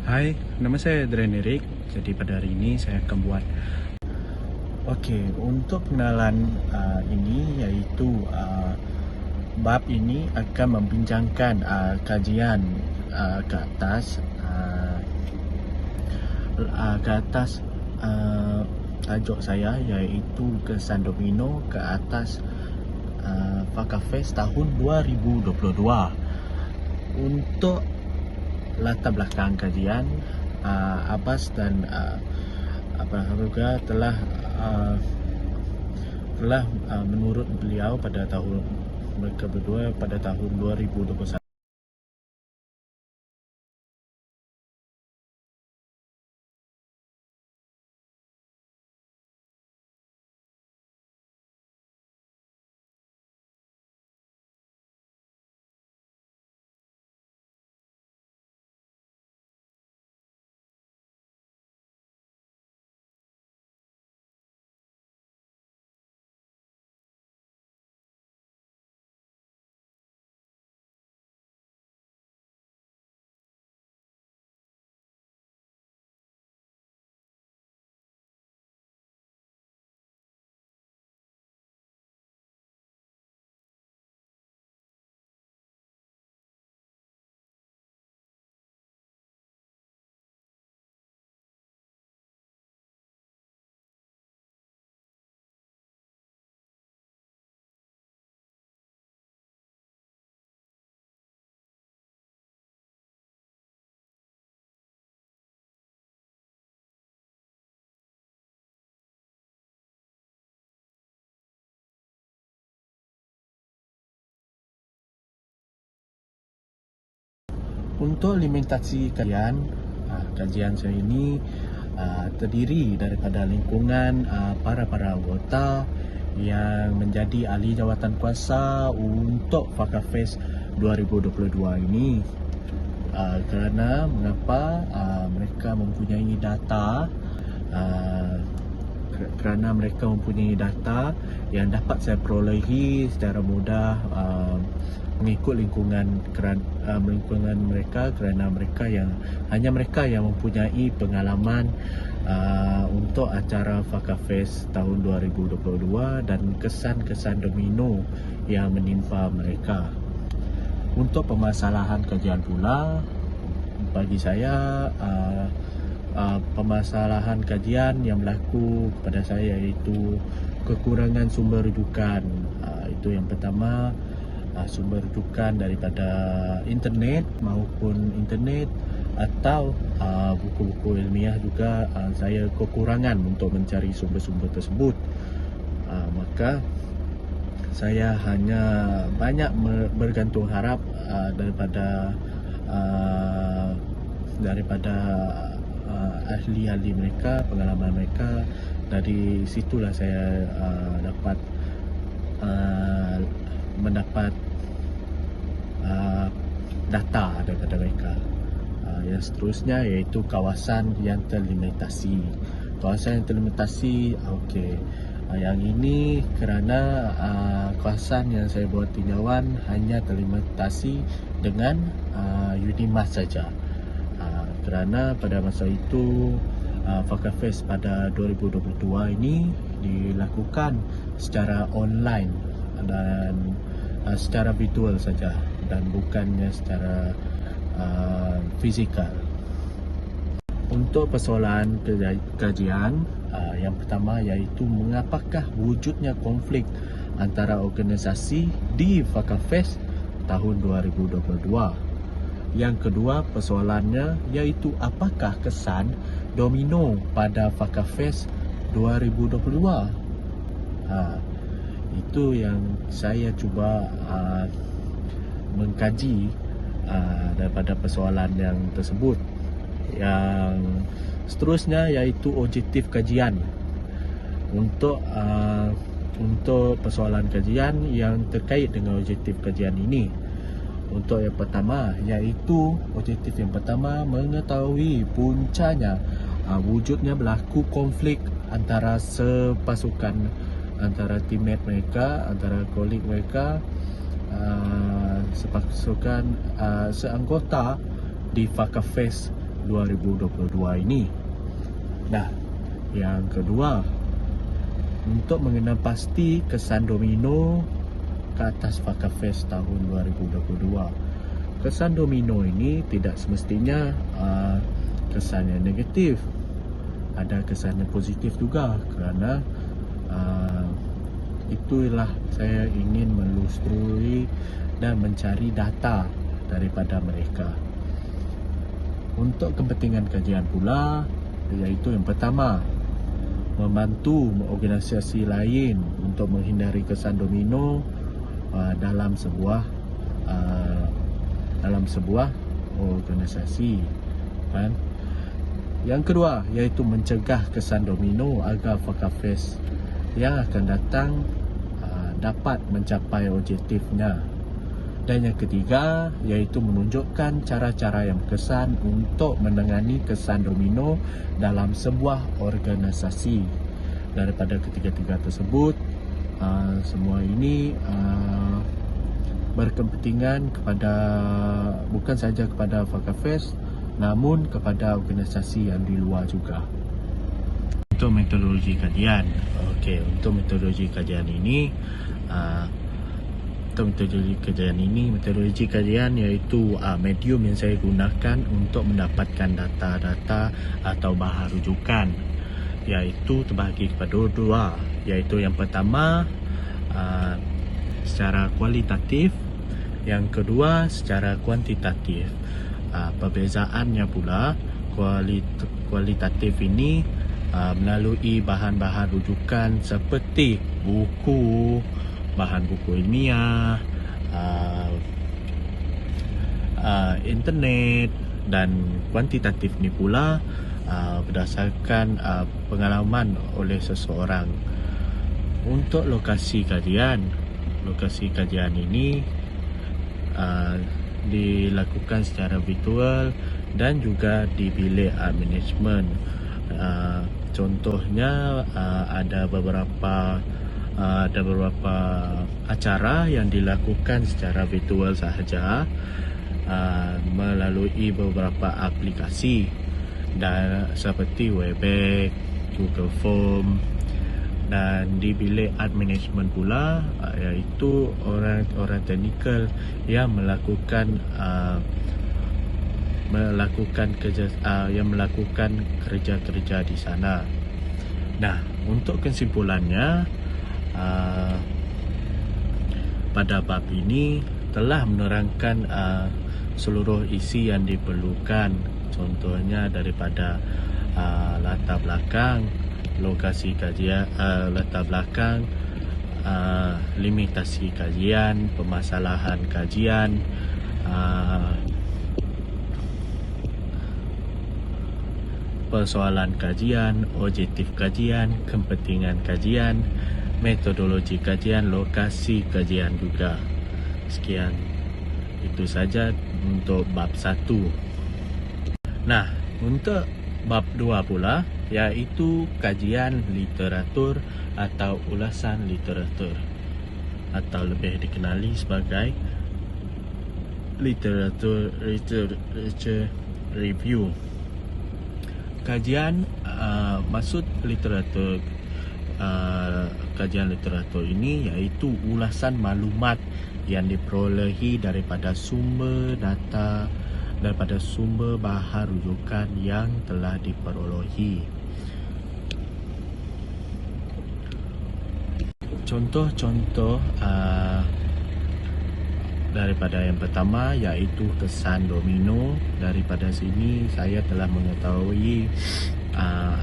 Hai, nama saya Adrian Erik. Jadi pada hari ini saya akan buat untuk pengenalan ini iaitu bab ini akan membincangkan kajian ke atas tajuk saya iaitu kesan domino ke atas Fakafest tahun 2022. Untuk latar belakang kajian, Abbas dan Abraham juga telah menurut beliau pada tahun mereka berdua pada tahun 2021. Untuk limitasi kajian saya ini terdiri daripada lingkungan para anggota yang menjadi ahli jawatan kuasa untuk Fakafest 2022 ini. Kerana mengapa mereka mempunyai data kerana mereka mempunyai data yang dapat saya perolehi secara mudah mengikut lingkungan mereka, kerana mereka yang mempunyai pengalaman untuk acara Fakafest tahun 2022 dan kesan-kesan domino yang menimpa mereka. Untuk permasalahan kajian pula, bagi saya permasalahan kajian yang berlaku kepada saya iaitu kekurangan sumber rujukan. Itu yang pertama, sumber rujukan daripada internet atau buku-buku ilmiah juga. Saya kekurangan untuk mencari sumber-sumber tersebut. Maka saya hanya banyak bergantung harap daripada ahli-ahli mereka, pengalaman mereka. Dari situlah saya dapat mendapat data daripada mereka. Yang seterusnya iaitu kawasan yang terlimitasi. Yang ini kerana kawasan yang saya buat tinjauan hanya terlimitasi dengan Unimas saja. Kerana pada masa itu Fakafest pada 2022 ini dilakukan secara online dan secara virtual saja dan bukannya secara fizikal. Untuk persoalan kajian yang pertama iaitu mengapakah wujudnya konflik antara organisasi di Fakafest tahun 2022. Yang kedua persoalannya iaitu apakah kesan domino pada Fakafest 2022. Itu yang saya cuba mengkaji daripada persoalan yang tersebut. Yang seterusnya iaitu objektif kajian. Untuk persoalan kajian yang terkait dengan objektif kajian ini, untuk yang pertama iaitu objektif yang pertama mengetahui puncanya wujudnya berlaku konflik antara sepasukan, antara teammate mereka, antara kolik mereka, sepasukan seanggota di Fakafest 2022 ini. Nah, yang kedua, untuk mengenal pasti kesan domino ke atas Fakafest tahun 2022. Kesan domino ini tidak semestinya kesan yang negatif. Ada kesan yang positif juga, kerana itulah saya ingin menelusuri dan mencari data daripada mereka. Untuk kepentingan kajian pula, iaitu yang pertama, membantu organisasi lain untuk menghindari kesan domino dalam sebuah organisasi, kan? Yang kedua, iaitu mencegah kesan domino agar Fakafest yang akan datang dapat mencapai objektifnya. Dan yang ketiga, iaitu menunjukkan cara-cara yang berkesan untuk menangani kesan domino dalam sebuah organisasi. Daripada ketiga-tiga tersebut, semua ini berkepentingan kepada, bukan saja kepada Fakafest, namun kepada organisasi yang di luar juga. Untuk metodologi kajian, untuk metodologi kajian ini, metodologi kajian iaitu medium yang saya gunakan untuk mendapatkan data-data atau bahan rujukan, iaitu terbahagi kepada dua, iaitu yang pertama secara kualitatif, yang kedua secara kuantitatif. Perbezaannya pula, kualitatif ini melalui bahan-bahan rujukan seperti buku, bahan buku ilmiah, internet, dan kuantitatif ni pula berdasarkan pengalaman oleh seseorang. Untuk lokasi kajian ini dilakukan secara virtual dan juga di bilik management. Contohnya ada beberapa acara yang dilakukan secara virtual sahaja melalui beberapa aplikasi dan seperti Webex, Google Form, dan di bilik art management pula iaitu orang teknikal yang melakukan kerja-kerja di sana. Nah, untuk kesimpulannya, pada bab ini telah menerangkan seluruh isi yang diperlukan, contohnya daripada latar belakang, lokasi kajian, latar belakang, limitasi kajian, permasalahan kajian, persoalan kajian, objektif kajian, kepentingan kajian, metodologi kajian, lokasi kajian juga. Sekian, itu saja untuk bab 1. Nah, untuk bab 2 pula, iaitu kajian literatur atau ulasan literatur, atau lebih dikenali sebagai literature review. Kajian maksud literatur, kajian literatur ini iaitu ulasan maklumat yang diperolehi daripada sumber data, daripada sumber bahan rujukan yang telah diperolehi. Contoh-contoh daripada yang pertama iaitu kesan domino. Daripada sini saya telah mengetahui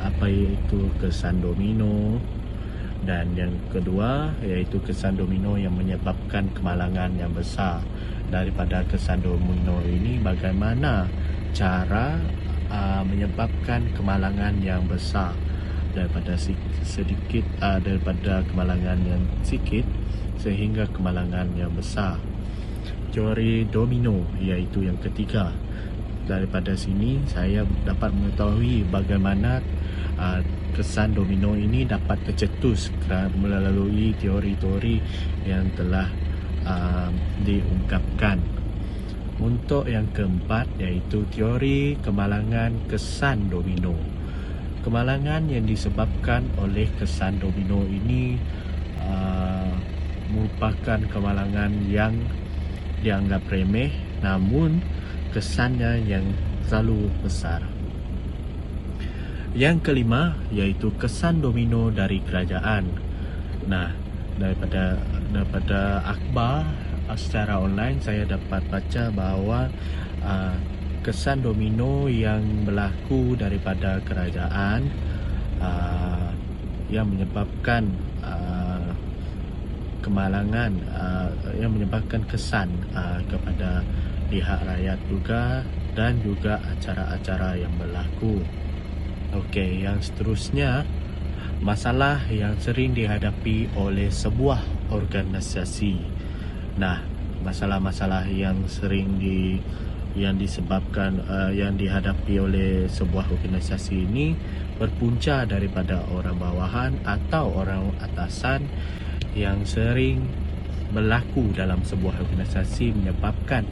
apa itu kesan domino. Dan yang kedua iaitu kesan domino yang menyebabkan kemalangan yang besar. Daripada kesan domino ini, bagaimana cara menyebabkan kemalangan yang besar daripada sedikit, daripada kemalangan yang sikit sehingga kemalangan yang besar. Teori domino iaitu yang ketiga. Daripada sini saya dapat mengetahui bagaimana kesan domino ini dapat tercetus melalui teori-teori yang telah diungkapkan. Untuk yang keempat iaitu teori kemalangan kesan domino. Kemalangan yang disebabkan oleh kesan domino ini merupakan kemalangan yang dianggap remeh, namun kesannya yang terlalu besar. Yang kelima iaitu kesan domino dari kerajaan. Nah, daripada akhbar secara online saya dapat baca bahawa kesan domino yang berlaku daripada kerajaan yang menyebabkan kemalangan, yang menyebabkan kesan kepada pihak rakyat juga, dan juga acara-acara yang berlaku. Okey, yang seterusnya, masalah yang sering dihadapi oleh sebuah organisasi. Nah, masalah-masalah yang sering disebabkan yang dihadapi oleh sebuah organisasi ini berpunca daripada orang bawahan atau orang atasan yang sering berlaku dalam sebuah organisasi, menyebabkan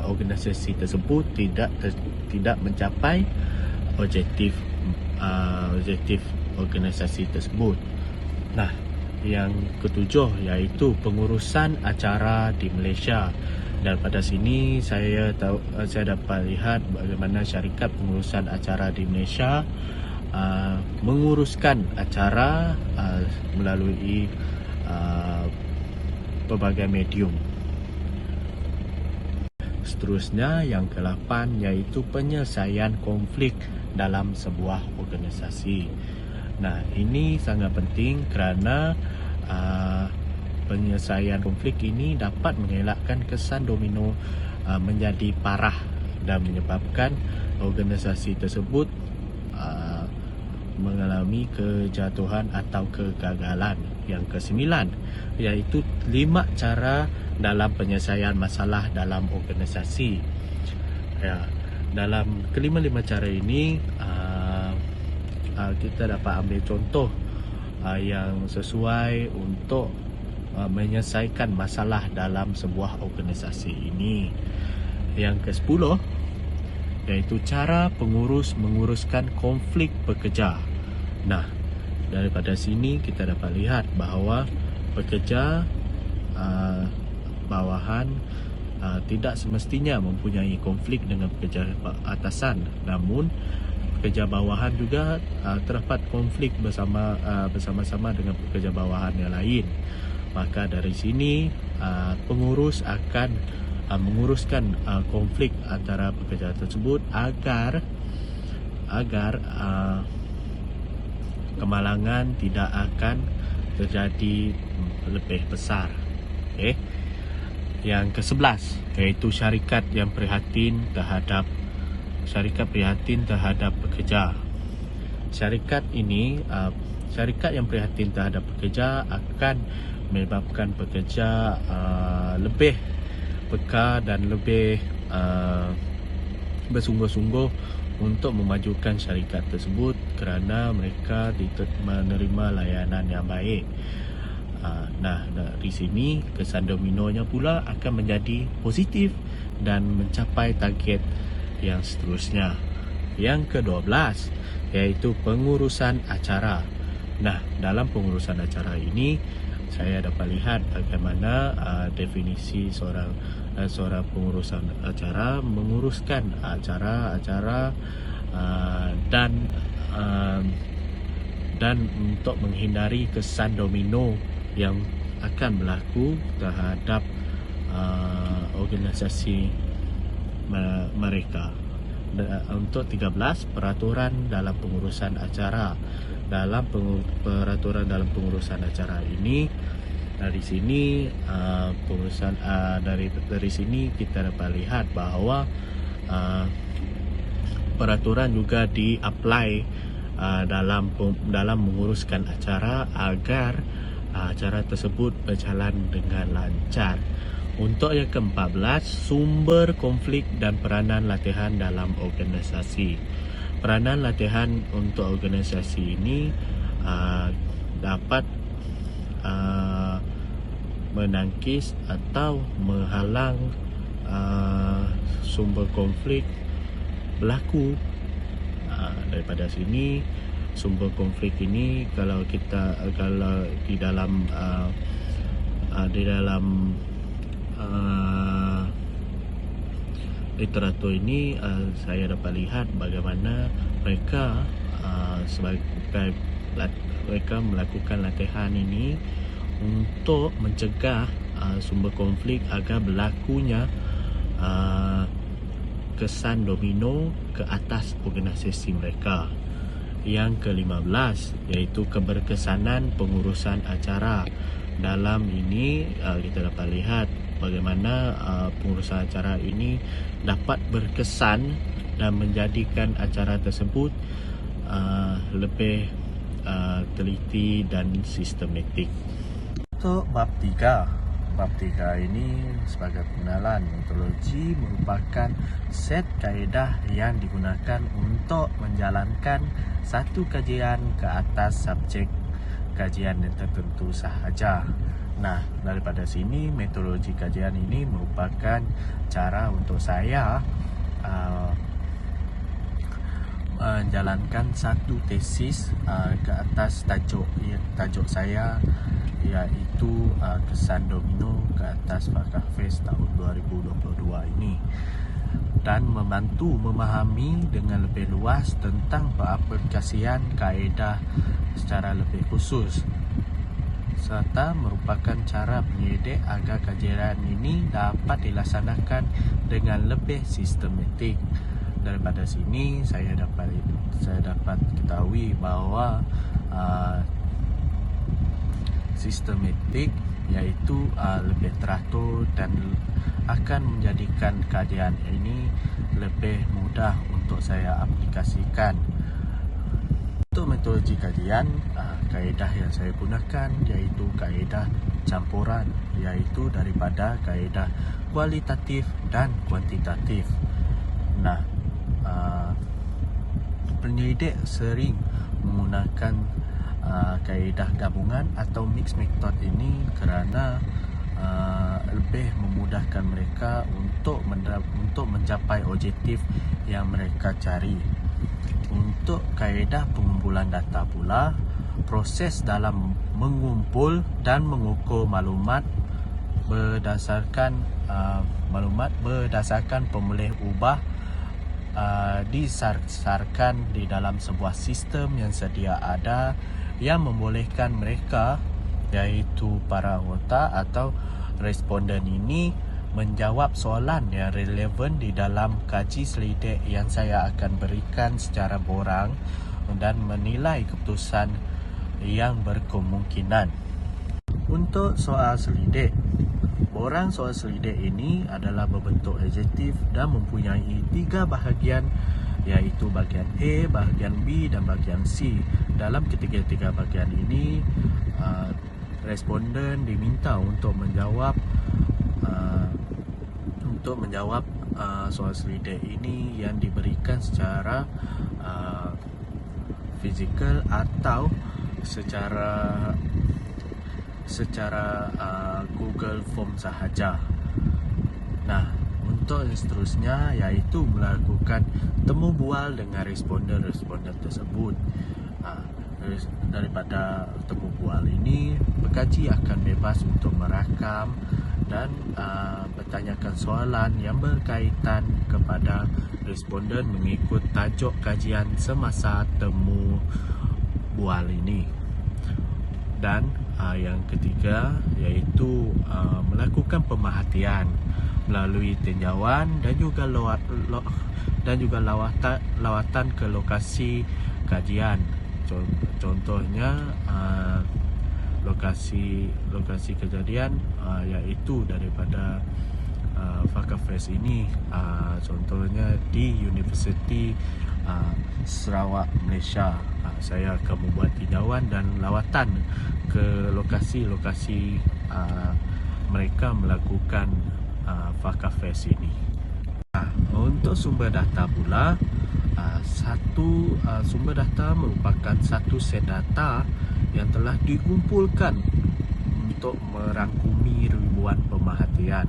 organisasi tersebut tidak mencapai objektif organisasi tersebut. Nah, yang ketujuh iaitu pengurusan acara di Malaysia. Dan pada sini saya dapat lihat bagaimana syarikat pengurusan acara di Malaysia menguruskan acara melalui pelbagai medium. Seterusnya, yang ke-8 iaitu penyelesaian konflik dalam sebuah organisasi. Nah, ini sangat penting kerana penyelesaian konflik ini dapat mengelakkan kesan domino menjadi parah dan menyebabkan organisasi tersebut mengalami kejatuhan atau kegagalan. Yang ke-9 iaitu 5 cara dalam penyelesaian masalah dalam organisasi. Ya, dalam kelima-lima cara ini kita dapat ambil contoh yang sesuai untuk menyelesaikan masalah dalam sebuah organisasi ini. Yang ke-10 iaitu cara pengurus menguruskan konflik pekerja. Nah, daripada sini kita dapat lihat bahawa pekerja bawahan tidak semestinya mempunyai konflik dengan pekerja atasan, namun pekerja bawahan juga terdapat konflik bersama-sama dengan pekerja bawahan yang lain. Maka dari sini pengurus akan menguruskan konflik antara pekerja tersebut agar kemalangan tidak akan terjadi lebih besar. Okey. Yang ke-11 iaitu syarikat yang prihatin terhadap pekerja. Syarikat yang prihatin terhadap pekerja akan menyebabkan pekerja lebih peka dan lebih bersungguh-sungguh untuk memajukan syarikat tersebut kerana mereka menerima layanan yang baik. Nah, dari sini kesan dominonya pula akan menjadi positif dan mencapai target yang seterusnya. Yang ke-12 iaitu pengurusan acara. Nah, dalam pengurusan acara ini saya dapat lihat bagaimana definisi seorang pengurusan acara menguruskan acara-acara dan untuk menghindari kesan domino yang akan berlaku terhadap organisasi mereka. Untuk 13, peraturan dalam pengurusan acara. Dalam peraturan dalam pengurusan acara ini, dari sini dari sini kita dapat lihat bahawa peraturan juga di-apply dalam menguruskan acara agar acara tersebut berjalan dengan lancar. Untuk yang ke-14, sumber konflik dan peranan latihan dalam organisasi. Peranan latihan untuk organisasi ini dapat menangkis atau menghalang sumber konflik berlaku. Daripada sini, sumber konflik ini kalau di dalam literatur ini, saya dapat lihat bagaimana mereka mereka melakukan latihan ini untuk mencegah sumber konflik agar berlakunya kesan domino ke atas organisasi mereka. Yang ke-15 iaitu keberkesanan pengurusan acara. Dalam ini kita dapat lihat bagaimana pengurusan acara ini dapat berkesan dan menjadikan acara tersebut lebih teliti dan sistematik. Untuk bab 3 ini sebagai pengenalan, metodologi merupakan set kaedah yang digunakan untuk menjalankan satu kajian ke atas subjek kajian yang tertentu sahaja. Nah, daripada sini metodologi kajian ini merupakan cara untuk saya menjalankan satu tesis ke atas tajuk saya, iaitu kesan domino ke atas Fakah Fest tahun 2022 ini, dan membantu memahami dengan lebih luas tentang pengaplikasian kaedah secara lebih khusus, serta merupakan cara penyidik agar kajian ini dapat dilaksanakan dengan lebih sistematik. Daripada sini saya dapat ketahui bahawa sistematik iaitu lebih teratur dan akan menjadikan kajian ini lebih mudah untuk saya aplikasikan. Untuk metodologi kajian, kaedah yang saya gunakan iaitu kaedah campuran, iaitu daripada kaedah kualitatif dan kuantitatif. Nah, penyidik sering menggunakan kaedah gabungan atau mixed method ini kerana lebih memudahkan mereka untuk mencapai objektif yang mereka cari. Untuk kaedah pengumpulan data pula, proses dalam mengumpul dan mengukur maklumat berdasarkan pemilih ubah disasarkan di dalam sebuah sistem yang sedia ada yang membolehkan mereka, iaitu para anggota atau responden ini, menjawab soalan yang relevan di dalam kaji selidik yang saya akan berikan secara borang dan menilai keputusan yang berkemungkinan. Untuk soal selidik, borang soal selidik ini adalah berbentuk adjektif dan mempunyai 3 bahagian, iaitu bahagian A, bahagian B dan bahagian C. Dalam ketiga-tiga bahagian ini, responden diminta untuk menjawab soal selidik ini yang diberikan secara fizikal atau secara Google Form sahaja. Nah, untuk yang seterusnya iaitu melakukan temu bual dengan responden tersebut. Daripada temu bual ini, pekaji akan bebas untuk merakam dan bertanyakan soalan yang berkaitan kepada responden mengikut tajuk kajian semasa temu bual ini. Dan yang ketiga iaitu melakukan pemerhatian melalui tinjauan dan juga lawatan ke lokasi kajian. Contohnya lokasi kejadian iaitu daripada Fakah Fest ini, contohnya di Universiti Sarawak, Malaysia. Saya akan membuat tinjauan dan lawatan ke lokasi-lokasi mereka melakukan Fakah Fest ini. Untuk sumber data pula, sumber data merupakan satu set data yang telah dikumpulkan untuk merangkumi ribuan pemerhatian.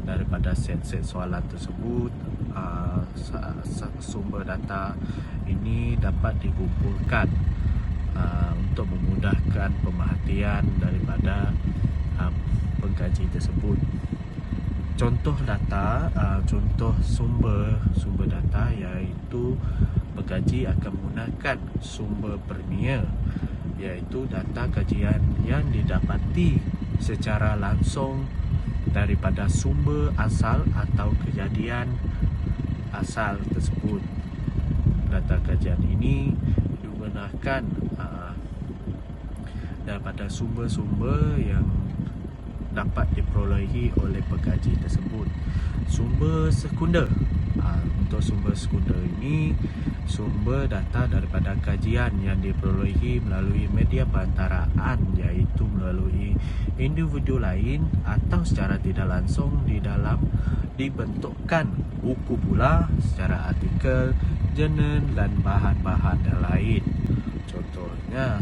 Daripada set-set soalan tersebut, sumber data ini dapat dikumpulkan untuk memudahkan pemerhatian daripada pengkaji tersebut. Contoh data, contoh sumber data iaitu pengkaji akan menggunakan sumber Premier, iaitu data kajian yang didapati secara langsung daripada sumber asal atau kejadian asal tersebut. Data kajian ini digunakan daripada sumber-sumber yang dapat diperolehi oleh pengkaji tersebut. Sumber sekunder, untuk sumber sekunder ini sumber data daripada kajian yang diperolehi melalui media perantaraan, iaitu melalui individu lain atau secara tidak langsung di dalam dibentukkan buku pula secara artikel, jurnal dan bahan-bahan yang lain. Contohnya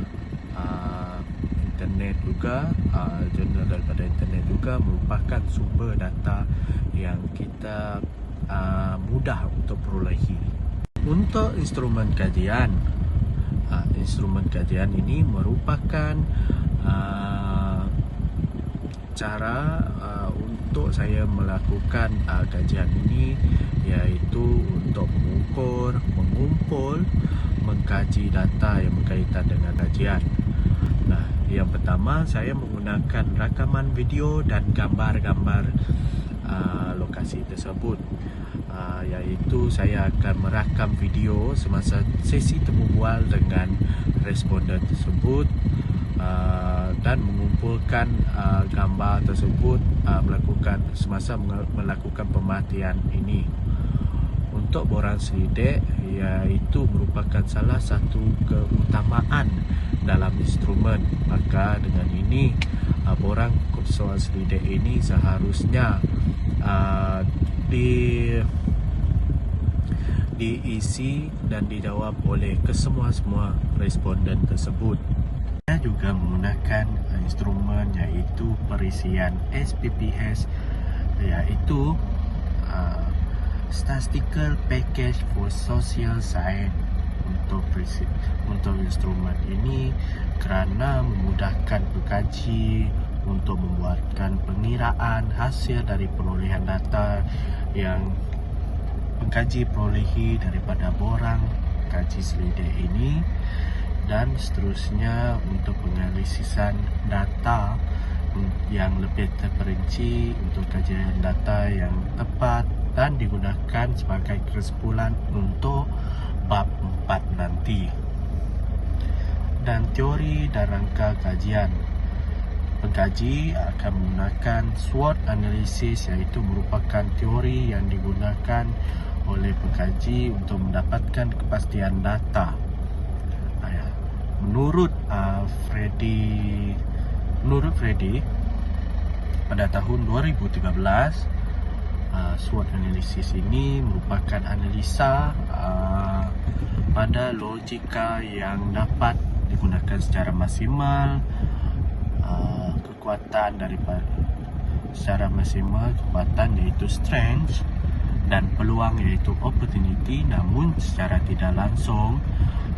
internet juga, jurnal daripada internet juga merupakan sumber data yang kita mudah untuk perolehi. Untuk instrumen kajian ini merupakan cara untuk saya melakukan kajian ini, iaitu untuk mengumpul, mengkaji data yang berkaitan dengan kajian. Nah, yang pertama saya menggunakan rakaman video dan gambar-gambar lokasi tersebut, iaitu saya akan merakam video semasa sesi temu bual dengan responden tersebut dan mengumpulkan gambar tersebut semasa melakukan pemerhatian ini. Untuk borang selidik, iaitu merupakan salah satu keutamaan dalam instrumen. Maka dengan ini borang soal selidik ini seharusnya diisi dan dijawab oleh kesemua responden tersebut. Saya juga menggunakan instrumen iaitu perisian SPPS, iaitu Statistical Package for Social Science. Untuk instrumen ini kerana memudahkan pengkaji untuk membuatkan pengiraan hasil dari perolehan data yang pengkaji perolehi daripada borang kaji selidik ini, dan seterusnya untuk penganalisisan data yang lebih terperinci untuk kajian data yang tepat dan digunakan sebagai kesimpulan untuk bab 4 nanti. Dan teori dan rangka kajian. Pengkaji akan menggunakan SWOT analysis, iaitu merupakan teori yang digunakan oleh pengkaji untuk mendapatkan kepastian data. Menurut Freddy, pada tahun 2013, SWOT analysis ini merupakan analisa pada logika yang dapat digunakan secara maksimal, kekuatan daripada secara maksimal kekuatan iaitu strength, dan peluang iaitu opportunity, namun secara tidak langsung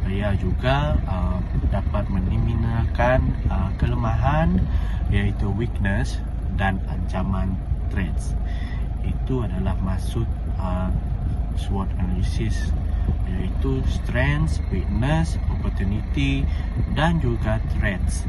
ia juga dapat meneliminkan kelemahan iaitu weakness dan ancaman threats. Itu adalah maksud SWOT analysis, iaitu strengths, weakness, opportunity dan juga threats.